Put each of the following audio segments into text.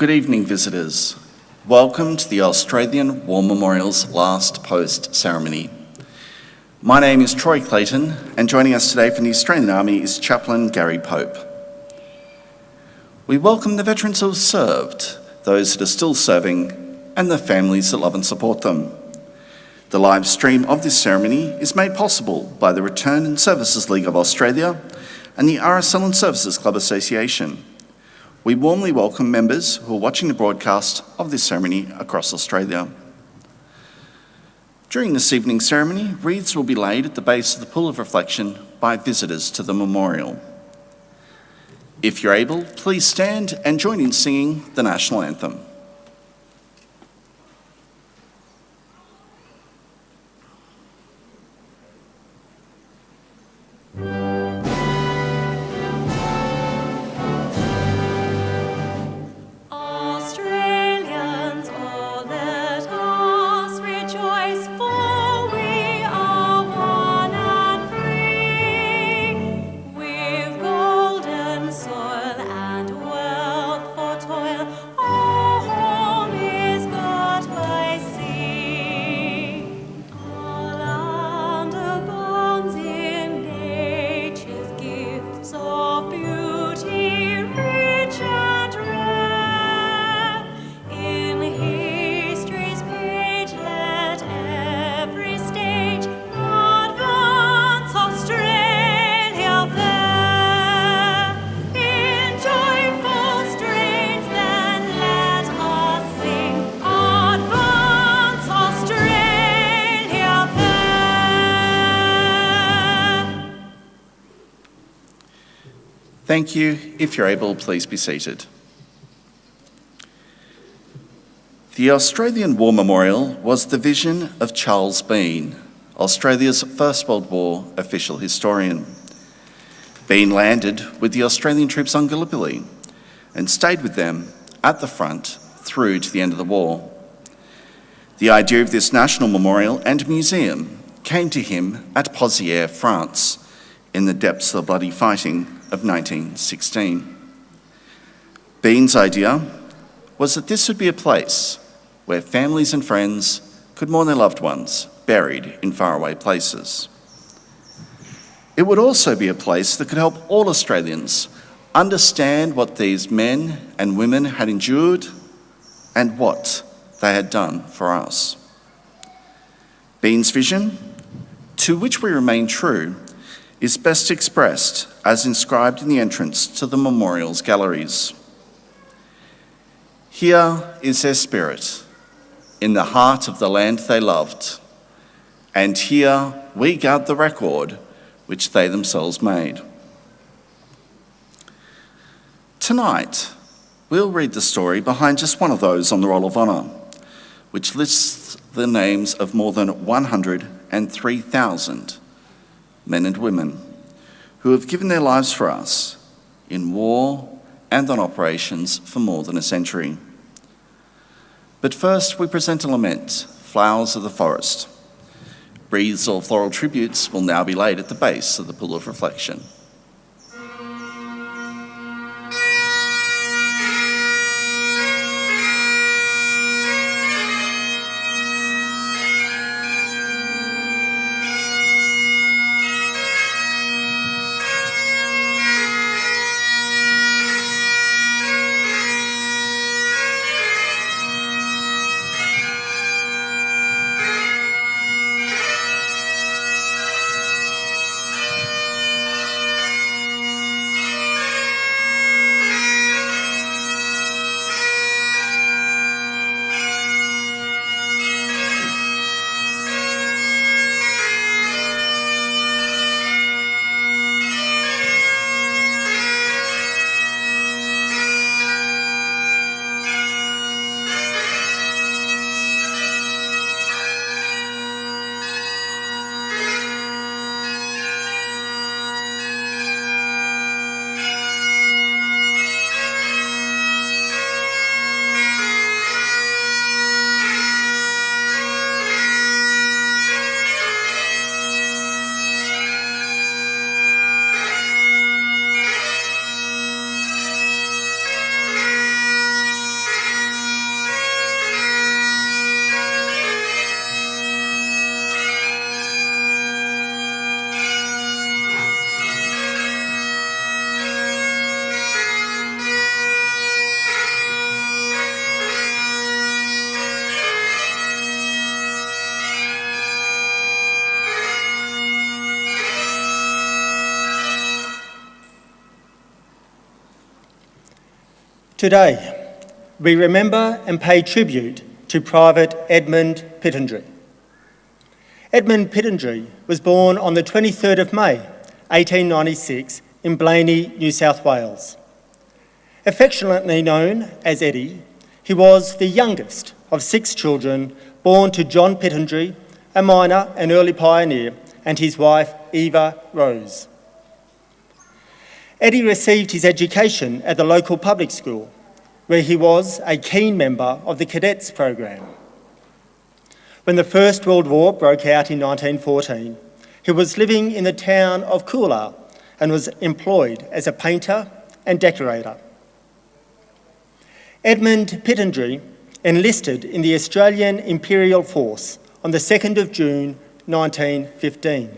Good evening, visitors. Welcome to the Australian War Memorial's last post ceremony. My name is Troy Clayton, and joining us today from the Australian Army is Chaplain Gary Pope. We welcome the veterans who have served, those that are still serving, and the families that love and support them. The live stream of this ceremony is made possible by the Return and Services League of Australia and the RSL and Services Club Association. We warmly welcome members who are watching the broadcast of this ceremony across Australia. During this evening's ceremony, wreaths will be laid at the base of the Pool of Reflection by visitors to the memorial. If you're able, please stand and join in singing the National Anthem. Thank you. If you're able, please be seated. The Australian War Memorial was the vision of Charles Bean, Australia's First World War official historian. Bean landed with the Australian troops on Gallipoli and stayed with them at the front through to the end of the war. The idea of this national memorial and museum came to him at Pozières, France, in the depths of the bloody fighting of 1916. Bean's idea was that this would be a place where families and friends could mourn their loved ones buried in faraway places. It would also be a place that could help all Australians understand what these men and women had endured and what they had done for us. Bean's vision, to which we remain true, is best expressed as inscribed in the entrance to the memorial's galleries. Here is their spirit, in the heart of the land they loved, and here we guard the record which they themselves made. Tonight, we'll read the story behind just one of those on the Roll of Honour, which lists the names of more than 103,000 men and women who have given their lives for us in war and on operations for more than a century. But first, we present a lament, Flowers of the Forest. Wreaths or floral tributes will now be laid at the base of the Pool of Reflection. Today, we remember and pay tribute to Private Edmund Pittendrigh. Edmund Pittendrigh was born on the 23rd of May, 1896 in Blayney, New South Wales. Affectionately known as Eddie, he was the youngest of 6 children born to John Pittendrigh, a miner and early pioneer, and his wife Eva Rose. Eddie received his education at the local public school, where he was a keen member of the cadets program. When the First World War broke out in 1914, he was living in the town of Coolah and was employed as a painter and decorator. Edmund Pittendrigh enlisted in the Australian Imperial Force on the 2nd of June 1915.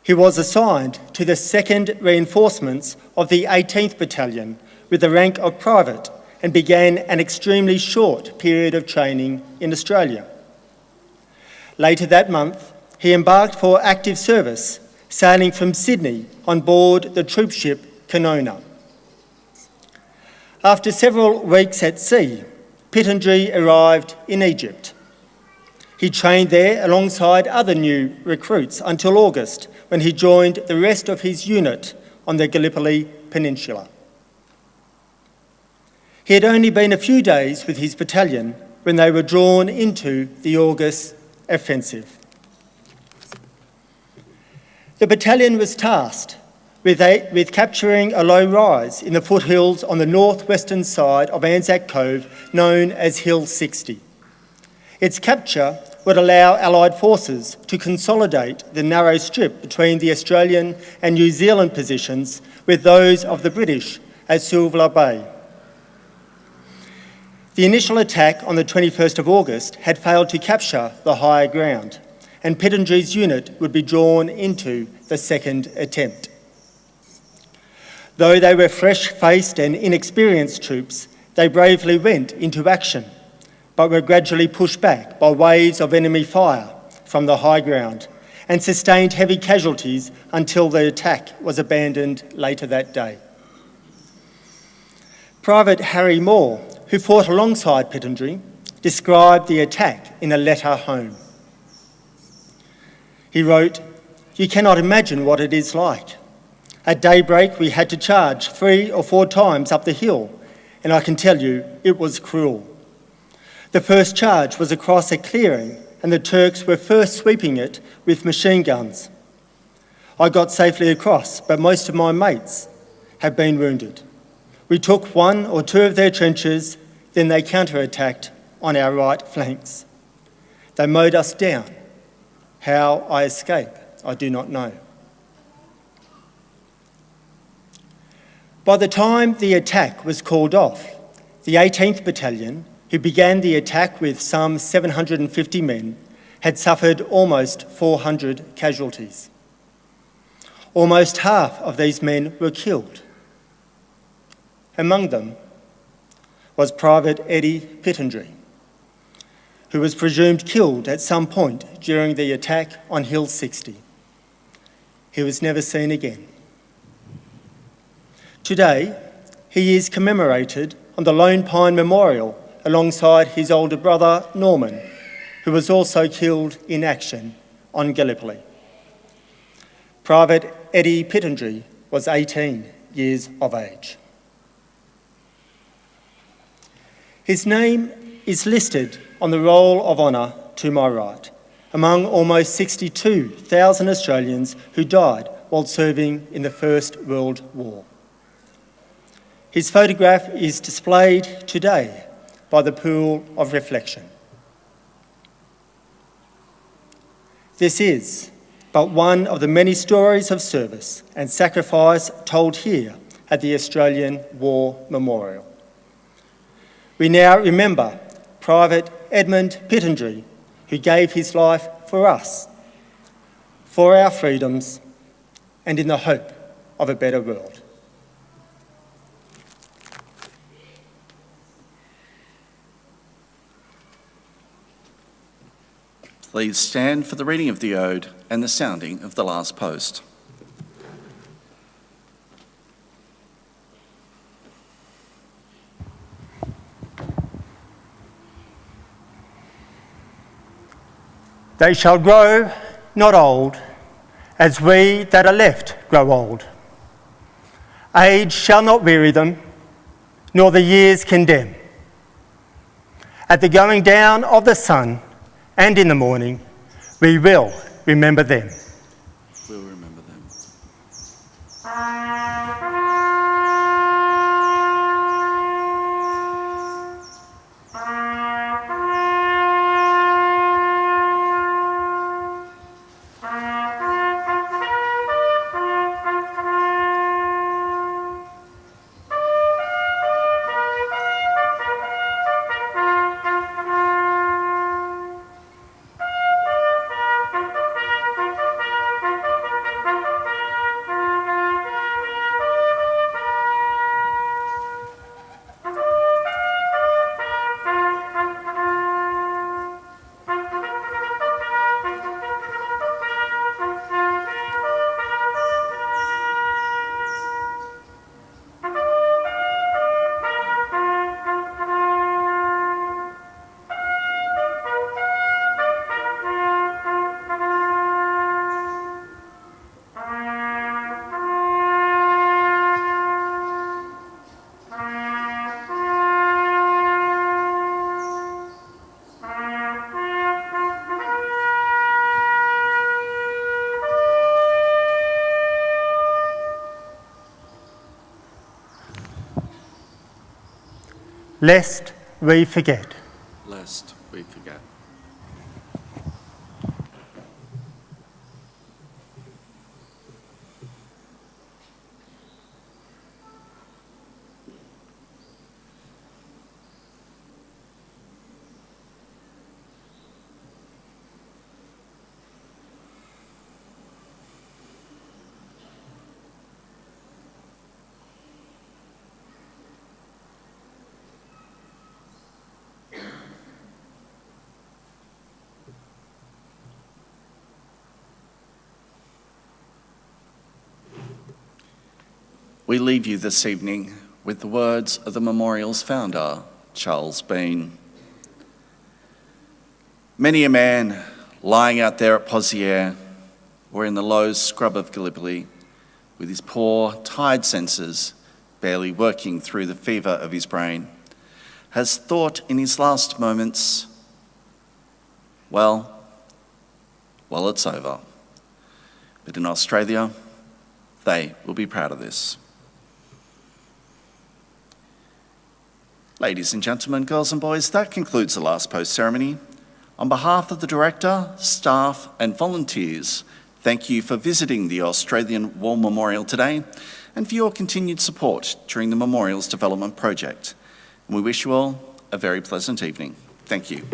He was assigned to the 2nd Reinforcements of the 18th Battalion with the rank of private and began an extremely short period of training in Australia. Later that month, he embarked for active service, sailing from Sydney on board the troop ship Canberra. After several weeks at sea, Pittendrigh arrived in Egypt. He trained there alongside other new recruits until August, when he joined the rest of his unit on the Gallipoli Peninsula. He had only been a few days with his battalion when they were drawn into the August offensive. The battalion was tasked with capturing a low rise in the foothills on the northwestern side of Anzac Cove known as Hill 60. Its capture would allow Allied forces to consolidate the narrow strip between the Australian and New Zealand positions with those of the British at Suvla Bay. The initial attack on the 21st of August had failed to capture the higher ground, and Pittendrigh's unit would be drawn into the second attempt. Though they were fresh-faced and inexperienced troops, they bravely went into action, but were gradually pushed back by waves of enemy fire from the high ground and sustained heavy casualties until the attack was abandoned later that day. Private Harry Moore, who fought alongside Pittendrigh, described the attack in a letter home. He wrote, "You cannot imagine what it is like. At daybreak we had to charge 3 or 4 times up the hill, and I can tell you it was cruel. The first charge was across a clearing, and the Turks were first sweeping it with machine guns. I got safely across, but most of my mates have been wounded. We took 1 or 2 of their trenches, then they counterattacked on our right flanks. They mowed us down. How I escaped, I do not know." By the time the attack was called off, the 18th Battalion, who began the attack with some 750 men, had suffered almost 400 casualties. Almost half of these men were killed. Among them was Private Eddie Pittendrigh, who was presumed killed at some point during the attack on Hill 60. He was never seen again. Today, he is commemorated on the Lone Pine Memorial alongside his older brother Norman, who was also killed in action on Gallipoli. Private Eddie Pittendrigh was 18 years of age. His name is listed on the Roll of Honour to my right, among almost 62,000 Australians who died while serving in the First World War. His photograph is displayed today by the Pool of Reflection. This is but one of the many stories of service and sacrifice told here at the Australian War Memorial. We now remember Private Edmund Pittendrigh, who gave his life for us, for our freedoms, and in the hope of a better world. Please stand for the reading of the Ode and the sounding of the last post. They shall grow, not old, as we that are left grow old. Age shall not weary them, nor the years condemn. At the going down of the sun and in the morning, we will remember them. We'll remember them. Lest we forget. Lest we forget. We leave you this evening with the words of the memorial's founder, Charles Bean. Many a man lying out there at Pozières or in the low scrub of Gallipoli with his poor, tired senses barely working through the fever of his brain has thought in his last moments, well, it's over. But in Australia, they will be proud of this. Ladies and gentlemen, girls and boys, that concludes the last post ceremony. On behalf of the director, staff and volunteers, thank you for visiting the Australian War Memorial today and for your continued support during the memorial's development project. And we wish you all a very pleasant evening. Thank you.